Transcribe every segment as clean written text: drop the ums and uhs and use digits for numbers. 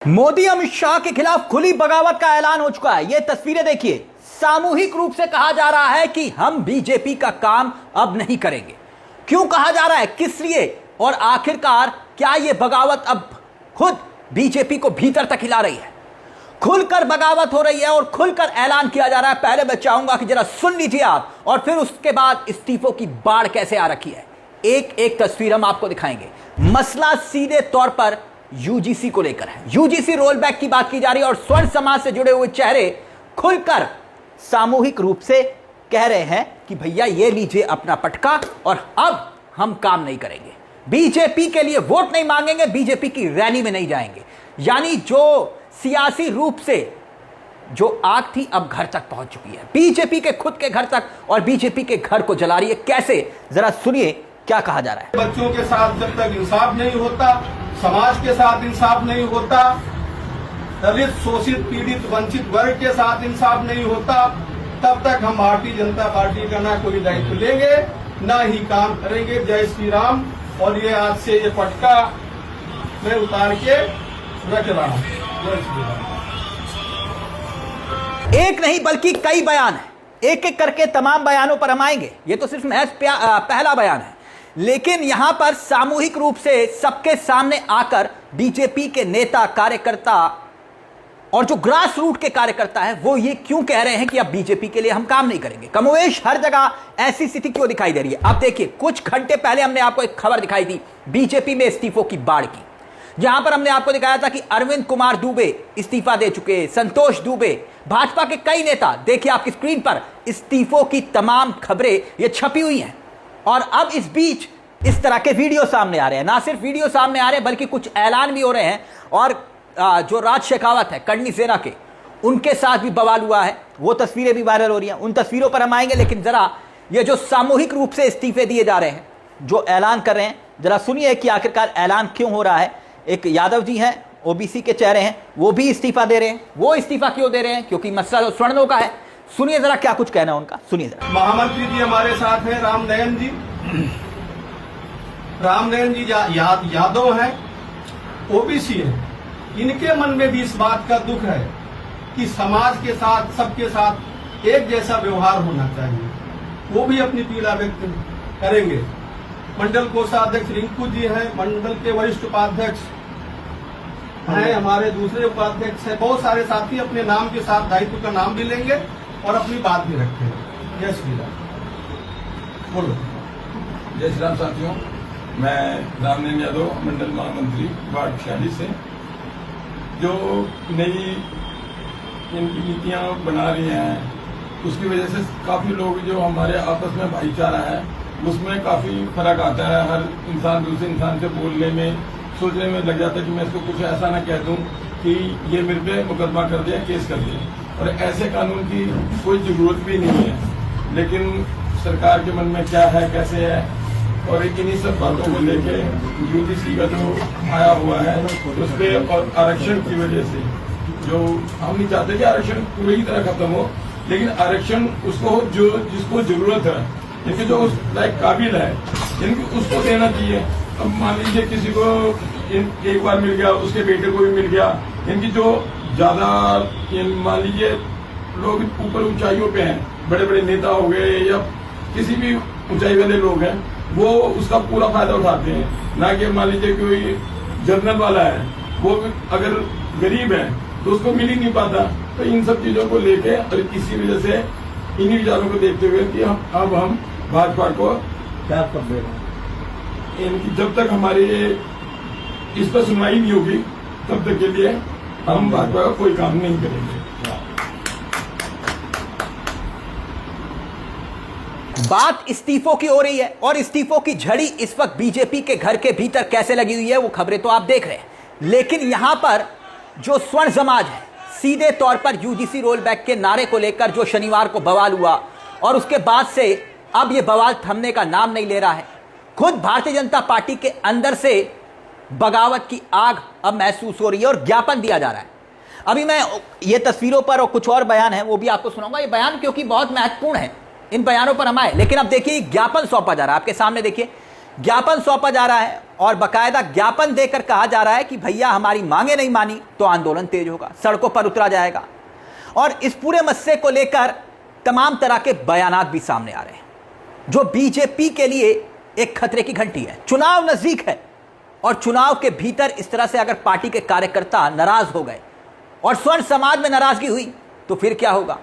मोदी अमित शाह के खिलाफ खुली बगावत का ऐलान हो चुका है। ये तस्वीरें देखिए, सामूहिक रूप से कहा जा रहा है कि हम बीजेपी का काम अब नहीं करेंगे। क्यों कहा जा रहा है, किस लिए, और आखिरकार क्या ये बगावत अब खुद बीजेपी को भीतर तक हिला रही है? खुलकर बगावत हो रही है और खुलकर ऐलान किया जा रहा है। पहले मैं चाहूंगा कि जरा सुन लीजिए आप, और फिर उसके बाद इस्तीफों की बाढ़ कैसे आ रखी है। एक एक तस्वीर हम आपको दिखाएंगे। मसला सीधे तौर पर यूजीसी को लेकर है। यूजीसी रोल बैक की बात की जा रही है और स्वर्ण समाज से जुड़े हुए चेहरे खुलकर सामूहिक रूप से कह रहे हैं कि भैया ये लीजिए अपना पटका और अब हम काम नहीं करेंगे, बीजेपी के लिए वोट नहीं मांगेंगे, बीजेपी की रैली में नहीं जाएंगे। यानी जो सियासी रूप से जो आग थी अब घर तक पहुंच चुकी है, बीजेपी के खुद के घर तक, और बीजेपी के घर को जला रही है। कैसे, जरा सुनिए क्या कहा जा रहा है। बच्चों के साथ जब तक इंसाफ नहीं होता, समाज के साथ इंसाफ नहीं होता, दलित, शोषित, पीड़ित, वंचित वर्ग के साथ इंसाफ नहीं होता, तब तक हम भारतीय जनता पार्टी का ना कोई दायित्व लेंगे, ना ही काम करेंगे। जय श्री राम। और ये आज से ये पटका मैं उतार के रख रहा हूँ। जय श्री राम। एक नहीं बल्कि कई बयान है, एक एक करके तमाम बयानों पर हम आएंगे। ये तो सिर्फ महज पहला बयान है, लेकिन यहां पर सामूहिक रूप से सबके सामने आकर बीजेपी के नेता, कार्यकर्ता और जो ग्रास रूट के कार्यकर्ता है वो ये क्यों कह रहे हैं कि अब बीजेपी के लिए हम काम नहीं करेंगे। कमोवेश हर जगह ऐसी स्थिति क्यों दिखाई दे रही है। अब देखिए, कुछ घंटे पहले हमने आपको एक खबर दिखाई थी बीजेपी में इस्तीफों की बाढ़ की, जहां पर हमने आपको दिखाया था कि अरविंद कुमार दुबे इस्तीफा दे चुके, संतोष दुबे, भाजपा के कई नेता, देखिए आपकी स्क्रीन पर इस्तीफों की तमाम खबरें ये छपी हुई हैं। और अब इस बीच इस तरह के वीडियो सामने आ रहे हैं, ना सिर्फ वीडियो सामने आ रहे हैं बल्कि कुछ ऐलान भी हो रहे हैं। और जो राज शेखावत है कर्णी सेना के, उनके साथ भी बवाल हुआ है, वो तस्वीरें भी वायरल हो रही हैं। उन तस्वीरों पर हम आएंगे, लेकिन जरा ये जो सामूहिक रूप से इस्तीफे दिए जा रहे हैं, जो ऐलान कर रहे हैं, जरा सुनिए कि आखिरकार ऐलान क्यों हो रहा है। एक यादव जी हैं, ओबीसी के चेहरे हैं, वो भी इस्तीफा दे रहे हैं। वो इस्तीफा क्यों दे रहे हैं? क्योंकि मसला स्वर्णों का है। सुनिए जरा क्या कुछ कहना है उनका, सुनिए जरा। महामंत्री जी हमारे साथ हैं, रामनयन जी। रामनयन जी यादव हैं, ओबीसी है। इनके मन में भी इस बात का दुख है कि समाज के साथ, सबके साथ एक जैसा व्यवहार होना चाहिए। वो भी अपनी पीड़ा व्यक्त करेंगे। मंडल कोषाध्यक्ष रिंकू जी हैं, मंडल के वरिष्ठ उपाध्यक्ष हैं, हमारे दूसरे उपाध्यक्ष हैं, बहुत सारे साथी अपने नाम के साथ दायित्व का नाम भी लेंगे और अपनी बात भी रखेंगे। जय श्री राम। बोलो। जय श्री राम साथियों, मैं रामनयन यादव, मंडल महामंत्री वार्ड 46 से। जो नई इनकी नीतियां बना रही हैं, उसकी वजह से काफी लोग, जो हमारे आपस में भाईचारा है, उसमें काफी फर्क आता है। हर इंसान दूसरे इंसान से बोलने में, सोचने में लग जाता है कि मैं इसको कुछ ऐसा ना कह दूं कि ये मेरे पे मुकदमा कर दिया, केस कर दिया। और ऐसे कानून की कोई जरूरत भी नहीं है। लेकिन सरकार के मन में क्या है, कैसे है, और इन्हीं सब बातों को लेके यूजीसी का जो आया हुआ है उस पे, और आरक्षण की वजह से, जो हम नहीं चाहते कि आरक्षण पूरी तरह खत्म हो, लेकिन आरक्षण उसको हो जो जिसको जरूरत है, जिनके जो उस लायक काबिल है, जिनकी उसको देना चाहिए। अब मान लीजिए किसी को एक बार मिल गया, उसके बेटे को भी मिल गया। इनकी जो ज्यादा, मान लीजिए लोग ऊपर ऊंचाइयों पे हैं, बड़े बड़े नेता हो गए या किसी भी ऊंचाई वाले लोग हैं, वो उसका पूरा फायदा उठाते हैं। ना कि मान लीजिए कोई जनरल वाला है, वो अगर गरीब है तो उसको मिल ही नहीं पाता। तो इन सब चीजों को लेके, और इसी वजह से, इन्हीं विचारों को देखते हुए कि अब हम भाजपा को क्या कर दे रहे हैं। इनकी जब तक हमारी इस पर सुनवाई नहीं होगी, तब तक के लिए हम भाजपा का कोई काम नहीं करेंगे। बात इस्तीफों की हो रही है, और इस्तीफों की झड़ी इस वक्त बीजेपी के घर के भीतर कैसे लगी हुई है वो खबरें तो आप देख रहे हैं। लेकिन यहां पर जो स्वर्ण समाज है, सीधे तौर पर यूजीसी रोल बैक के नारे को लेकर जो शनिवार को बवाल हुआ, और उसके बाद से अब ये बवाल थमने का नाम नहीं ले रहा है। खुद भारतीय जनता पार्टी के अंदर से बगावत की आग अब महसूस हो रही है और ज्ञापन दिया जा रहा है। अभी मैं ये तस्वीरों पर और कुछ और बयान है वो भी आपको सुनाऊंगा। ये बयान क्योंकि बहुत महत्वपूर्ण है, इन बयानों पर हम आए। लेकिन अब देखिए ज्ञापन सौंपा जा रहा है आपके सामने। देखिए ज्ञापन सौंपा जा रहा है और बकायदा ज्ञापन देकर कहा जा रहा है कि भैया हमारी मांगे नहीं मानी तो आंदोलन तेज होगा, सड़कों पर उतरा जाएगा। और इस पूरे मसले को लेकर तमाम तरह के बयानात भी सामने आ रहे हैं, जो बीजेपी के लिए एक खतरे की घंटी है। चुनाव नजदीक है और चुनाव के भीतर इस तरह से अगर पार्टी के कार्यकर्ता नाराज हो गए और स्वर्ण समाज में नाराजगी हुई तो फिर क्या होगा।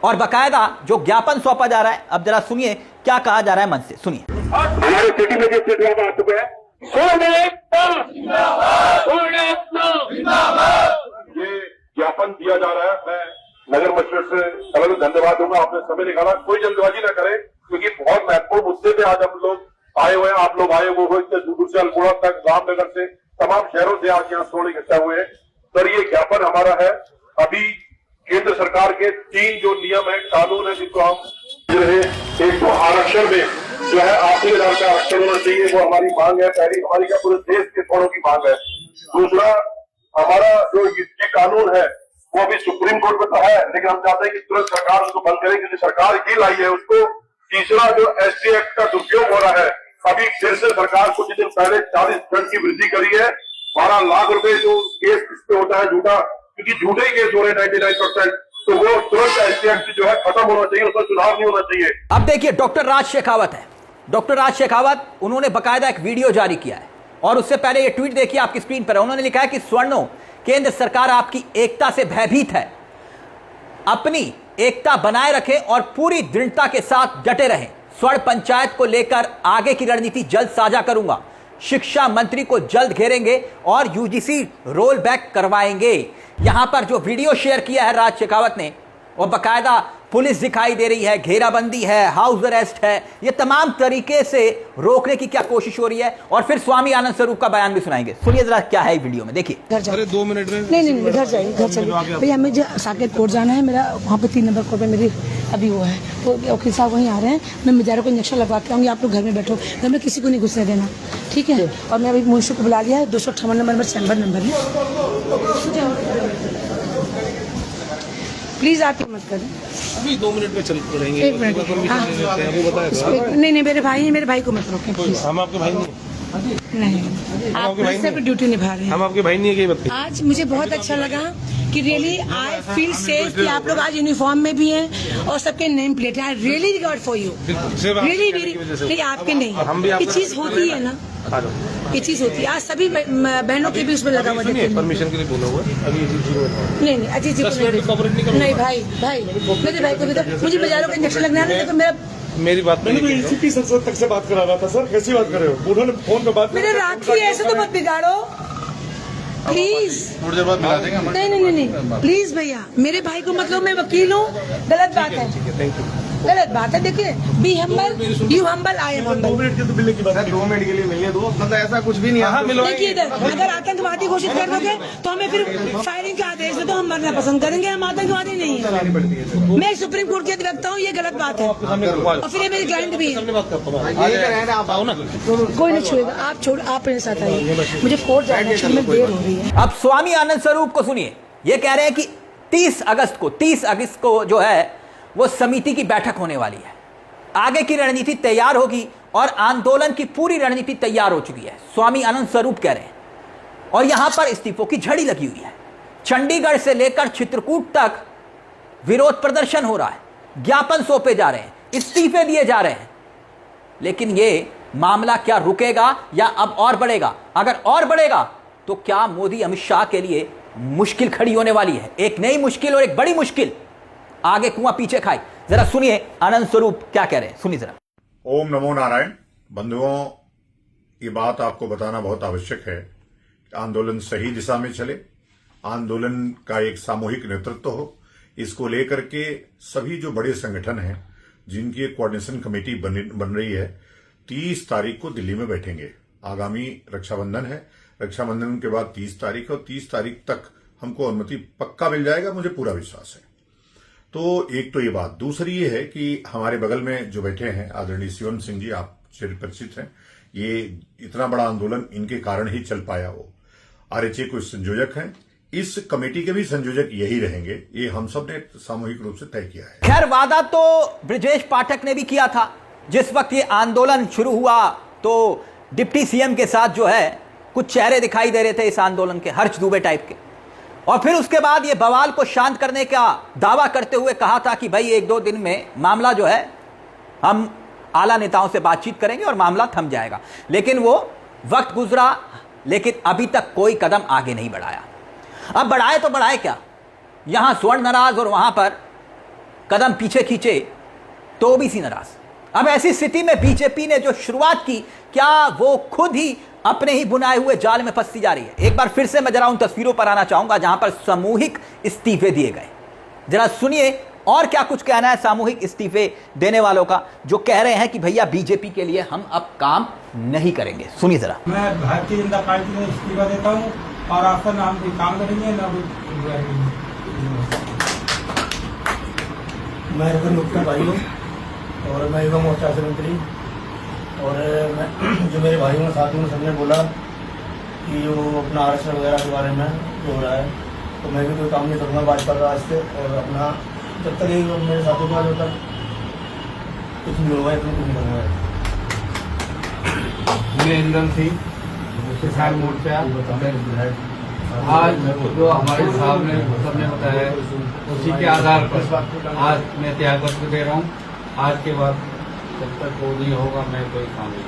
और बकायदा जो ज्ञापन सौंपा जा रहा है, अब जरा सुनिए क्या कहा जा रहा है मन से, सुनिए। हमारे सिटी में जिस सिटी आ चुके हैं, ये ज्ञापन दिया जा रहा है। मैं नगर मजिस्ट्रेट से अलग धन्यवाद दूंगा, आपने समय निकाला। कोई जल्दबाजी ना करें क्योंकि बहुत महत्वपूर्ण मुद्दे पे आज हम लोग आए हुए हैं। आप लोग आए हुए हो इतने दूर से, अल्मोड़ा तक, रामनगर से, तमाम शहरों से आके यहाँ सोने इकट्ठा हुए हैं। सर ये ज्ञापन हमारा है। अभी केंद्र सरकार के 3 जो नियम है, कानून है, जिसको हम रहे, एक तो आरक्षण में जो है 8,000 का आरक्षण होना चाहिए, वो हमारी मांग है। पहली हमारी क्या पूरे देश के थोड़ों की मांग है। दूसरा हमारा जो ये कानून है वो अभी सुप्रीम कोर्ट में तो है, लेकिन हम चाहते हैं कि तुरंत सरकार उसको बंद करे क्योंकि सरकार ही लाई है उसको। तीसरा जो एसटी एक्ट का दुरुपयोग हो रहा है, अभी फिर से सरकार कुछ दिन पहले 40% की वृद्धि करी है। 12 लाख रुपए जो केस इस पे होता है झूठा, क्योंकि झूठे केस हो रहे हैं 99%, तो वो तुरंत एसटी एक्ट जो है खत्म होना चाहिए, उसका चुनाव नहीं होना चाहिए। अब देखिए डॉक्टर राज शेखावत है, डॉक्टर राज शेखावत, उन्होंने बकायदा एक वीडियो जारी किया है और उससे पहले ये ट्वीट देखिए आपकी स्क्रीन पर है। उन्होंने लिखा है कि स्वर्णों, केंद्र सरकार आपकी एकता से भयभीत है, अपनी एकता बनाए रखें और पूरी दृढ़ता के साथ डटे रहें। स्वर्ण पंचायत को लेकर आगे की रणनीति जल्द साझा करूंगा, शिक्षा मंत्री को जल्द घेरेंगे और यूजीसी रोल बैक करवाएंगे। यहां पर जो वीडियो शेयर किया है राज शेखावत ने, और बकायदा पुलिस दिखाई दे रही है, घेराबंदी है, हाउस अरेस्ट है, ये तमाम तरीके से रोकने की क्या कोशिश हो रही है। और फिर स्वामी आनंद स्वरूप का बयान भी सुनाएंगे, सुनिए जरा क्या है वीडियो में, देखिए। अरे 2 मिनट में नहीं घर जाइए, घर चलिए भैया, मुझे साकेत कोर्ट जाना है, मेरा वहाँ पे 3 नंबर कोर्ट पे मेरी अभी वो है, तो वकील साहब वहीं आ रहे हैं। मैं मिजारों को इंजेक्शन लगवा के आऊँगी, आप लोग घर में बैठो, घर में किसी को नहीं घुसने देना, ठीक है। और मैं अभी मुंशी को बुला लिया है, 258 नंबर चैम्बर नंबर है, प्लीज आप मत करें। अभी 2 मिनट में चल रहेंगे। 1 मिनट, नहीं मेरे भाई को मत रोकें प्लीज। हम आपके भाई नहीं, आप सिर्फ ड्यूटी निभा रहे हैं। हम आपके भाई नहीं है, बात। आज मुझे बहुत अच्छा लगा कि रियली आई फील सेफ कि आप लोग आज यूनिफॉर्म में भी हैं और सबके नेम प्लेट है। I really regard for you, really नहीं आपके नहीं, ये चीज होती है ना, ये चीज होती है। आज सभी बहनों के भी उसमें लगा हुआ है। परमिशन के लिए बोला हुआ अभी नहीं अजीत जी नहीं भाई मेरे भाई को भी तो मुझे बाजारों का इंजेक्शन लगना है, तो मेरा मेरी बात मैंने तो एसीपी सर तक से बात करा रहा था। सर कैसी बात कर रहे हो, उन्होंने फोन पे बात मेरे राखी ऐसे तो मत बिगाड़ो प्लीज। थोड़ी देर बाद मिला देंगे। नहीं प्लीज भैया, मेरे भाई को मतलब मैं वकील हूँ, गलत बात है, गलत बात है। देखिए be humble, you humble, I am humble. 2 minute की तो मिलने की बात, 2 मिनट के लिए मिलने दो, मतलब ऐसा कुछ भी नहीं है। देखिए इधर अगर आतंकवादी घोषित कर दोगे तो हमें फिर फायरिंग का आदेश दे दो, हम मरना पसंद करेंगे, हम आतंकवादी नहीं है। मैं सुप्रीम कोर्ट के अधिवक्ता हूँ, ये गलत बात है और फिर ये मेरी क्लाइंट भी है। कोई नहीं छुएगा, आप छोड़, आप मेरे साथ आइए, मुझे कोर्ट जाना है, में देर हो रही है। अब स्वामी आनंद स्वरूप को सुनिए, ये कह रहे हैं कि 30 अगस्त को जो है वो समिति की बैठक होने वाली है, आगे की रणनीति तैयार होगी और आंदोलन की पूरी रणनीति तैयार हो चुकी है, स्वामी आनंद स्वरूप कह रहे हैं। और यहां पर इस्तीफों की झड़ी लगी हुई है, चंडीगढ़ से लेकर चित्रकूट तक विरोध प्रदर्शन हो रहा है, ज्ञापन सौंपे जा रहे हैं, इस्तीफे दिए जा रहे हैं। लेकिन यह मामला क्या रुकेगा या अब और बढ़ेगा? अगर और बढ़ेगा तो क्या मोदी अमित शाह के लिए मुश्किल खड़ी होने वाली है, एक नई मुश्किल और एक बड़ी मुश्किल, आगे कुआं पीछे खाए। जरा सुनिए आनंद स्वरूप क्या कह रहे हैं, सुनिए जरा। ओम नमो नारायण। बंधुओं, ये बात आपको बताना बहुत आवश्यक है कि आंदोलन सही दिशा में चले, आंदोलन का एक सामूहिक नेतृत्व हो। इसको लेकर के सभी जो बड़े संगठन हैं, जिनकी एक कोऑर्डिनेशन कमेटी बन रही है, 30 तारीख को दिल्ली में बैठेंगे। आगामी रक्षाबंधन है, रक्षाबंधन के बाद 30 तारीख, और 30 तारीख तक हमको अनुमति पक्का मिल जाएगा, मुझे पूरा विश्वास है। तो एक तो ये बात, दूसरी ये है कि हमारे बगल में जो बैठे हैं आदरणीय शिवम सिंह जी, आप से परिचित हैं, ये इतना बड़ा आंदोलन इनके कारण ही चल पाया। वो आरएचए कुछ संयोजक हैं, इस कमेटी के भी संयोजक यही रहेंगे, ये हम सब ने सामूहिक रूप से तय किया है। खैर वादा तो ब्रजेश पाठक ने भी किया था, जिस वक्त ये आंदोलन शुरू हुआ तो डिप्टी सीएम के साथ जो है कुछ चेहरे दिखाई दे रहे थे इस आंदोलन के, हर्ष दुबे टाइप के। और फिर उसके बाद ये बवाल को शांत करने का दावा करते हुए कहा था कि भाई 1-2 दिन में मामला जो है हम आला नेताओं से बातचीत करेंगे और मामला थम जाएगा। लेकिन वो वक्त गुजरा, लेकिन अभी तक कोई कदम आगे नहीं बढ़ाया। अब बढ़ाए तो बढ़ाए क्या, यहां स्वर्ण नाराज और वहां पर कदम पीछे खींचे तो ओबीसी नाराज। अब ऐसी स्थिति में बीजेपी ने जो शुरुआत की, क्या वो खुद ही अपने ही बुनाए हुए जाल में फंसती जा रही है? एक बार फिर से मैं जरा उन तस्वीरों पर आना चाहूंगा जहां पर सामूहिक इस्तीफे दिए गए। जरा सुनिए और क्या कुछ कहना है सामूहिक इस्तीफे देने वालों का, जो कह रहे हैं कि भैया बीजेपी के लिए हम अब काम नहीं करेंगे। सुनिए जरा। मैं भारतीय जनता पार्टी में इस्तीफा देता हूँ और आपका नाम भी काम करेंगे ना। मैं रघुन गुप्ता भाई हूँ और मैं युवा मोर्चा से मंत्री। और मैं जो मेरे भाइयों साथियों ने सबने बोला कि जो अपना आरक्षण वगैरह के बारे में जो हो रहा है, तो मैं भी कोई काम नहीं करूँगा भाजपा का आज से। और अपना जब तक ये मेरे साथियों का होता कुछ नहीं होगा, इतना कुछ नहीं करूँगा। मैं इंदन सिंह, किसान मोर्चा। आज जो हमारे साहब ने सबने बताया उसी के आधार पर आज मैं त्याग पत्र दे रहा हूँ। आज के बाद जब तक वो नहीं होगा मैं कोई काम नहीं।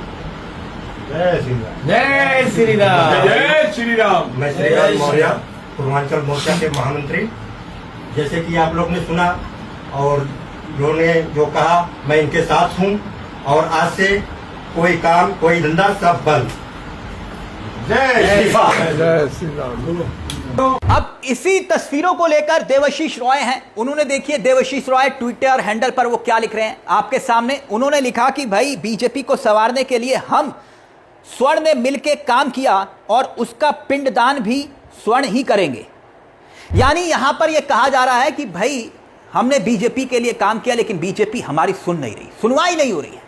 जय श्री राम। जय श्री राम। जय श्री राम। मैं श्रीराम मौर्य, पूर्वांचल मोर्चा के महामंत्री। जैसे कि आप लोग ने सुना और उन्होंने जो कहा, मैं इनके साथ हूँ और आज से कोई काम कोई धंधा सब बंद। जय श्री राम। अब इसी तस्वीरों को लेकर देवाशीष रॉय हैं, उन्होंने देखिए देवाशीष रॉय ट्विटर हैंडल पर वो क्या लिख रहे हैं आपके सामने। उन्होंने लिखा कि भाई बीजेपी को संवारने के लिए हम स्वर्ण ने मिलकर काम किया और उसका पिंडदान भी स्वर्ण ही करेंगे। यानी यहां पर यह कहा जा रहा है कि भाई हमने बीजेपी के लिए काम किया लेकिन बीजेपी हमारी सुन नहीं रही, सुनवाई नहीं हो रही है।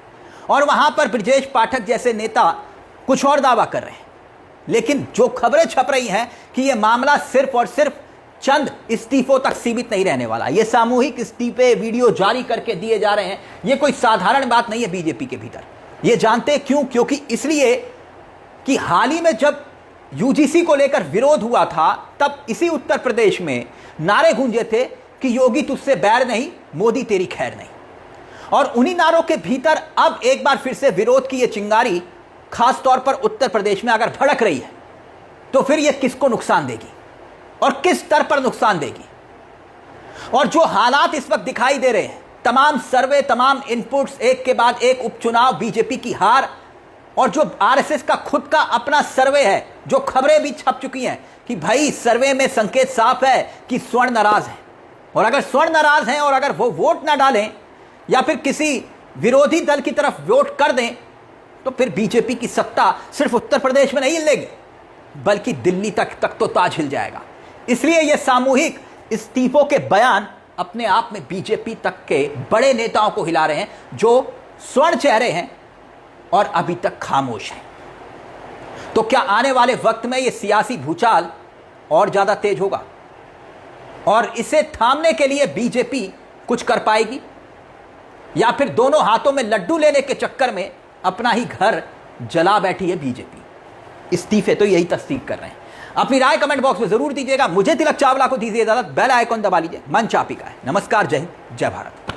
और वहां पर ब्रजेश पाठक जैसे नेता कुछ और दावा कर रहे हैं। लेकिन जो खबरें छप रही हैं कि यह मामला सिर्फ और सिर्फ चंद इस्तीफों तक सीमित नहीं रहने वाला। यह सामूहिक इस्तीफे वीडियो जारी करके दिए जा रहे हैं, यह कोई साधारण बात नहीं है बीजेपी के भीतर। यह जानते क्यों? क्योंकि इसलिए कि हाल ही में जब यूजीसी को लेकर विरोध हुआ था, तब इसी उत्तर प्रदेश में नारे गूंजे थे कि योगी तुझसे बैर नहीं, मोदी तेरी खैर नहीं। और उन्हीं नारों के भीतर अब एक बार फिर से विरोध की यह चिंगारी खास तौर पर उत्तर प्रदेश में अगर भड़क रही है, तो फिर यह किसको नुकसान देगी और किस स्तर पर नुकसान देगी? और जो हालात इस वक्त दिखाई दे रहे हैं, तमाम सर्वे, तमाम इनपुट्स, एक के बाद एक उपचुनाव, बीजेपी की हार, और जो आरएसएस का खुद का अपना सर्वे है, जो खबरें भी छप चुकी हैं कि भाई सर्वे में संकेत साफ है कि स्वर्ण नाराज है। और अगर स्वर्ण नाराज हैं और अगर वो वोट ना डालें या फिर किसी विरोधी दल की तरफ वोट कर दें, तो फिर बीजेपी की सत्ता सिर्फ उत्तर प्रदेश में नहीं हिलेगी, बल्कि दिल्ली तक तो ताज हिल जाएगा। इसलिए यह सामूहिक इस्तीफों के बयान अपने आप में बीजेपी तक के बड़े नेताओं को हिला रहे हैं, जो स्वर्ण चेहरे हैं और अभी तक खामोश हैं। तो क्या आने वाले वक्त में यह सियासी भूचाल और ज्यादा तेज होगा और इसे थामने के लिए बीजेपी कुछ कर पाएगी, या फिर दोनों हाथों में लड्डू लेने के चक्कर में अपना ही घर जला बैठी है बीजेपी? इस्तीफे तो यही तस्दीक कर रहे हैं। अपनी राय कमेंट बॉक्स में जरूर दीजिएगा। मुझे तिलक चावला को दीजिए इजाजत। बेल आइकॉन दबा लीजिए। मंच आप ही का है। नमस्कार, जय हिंद, जय भारत।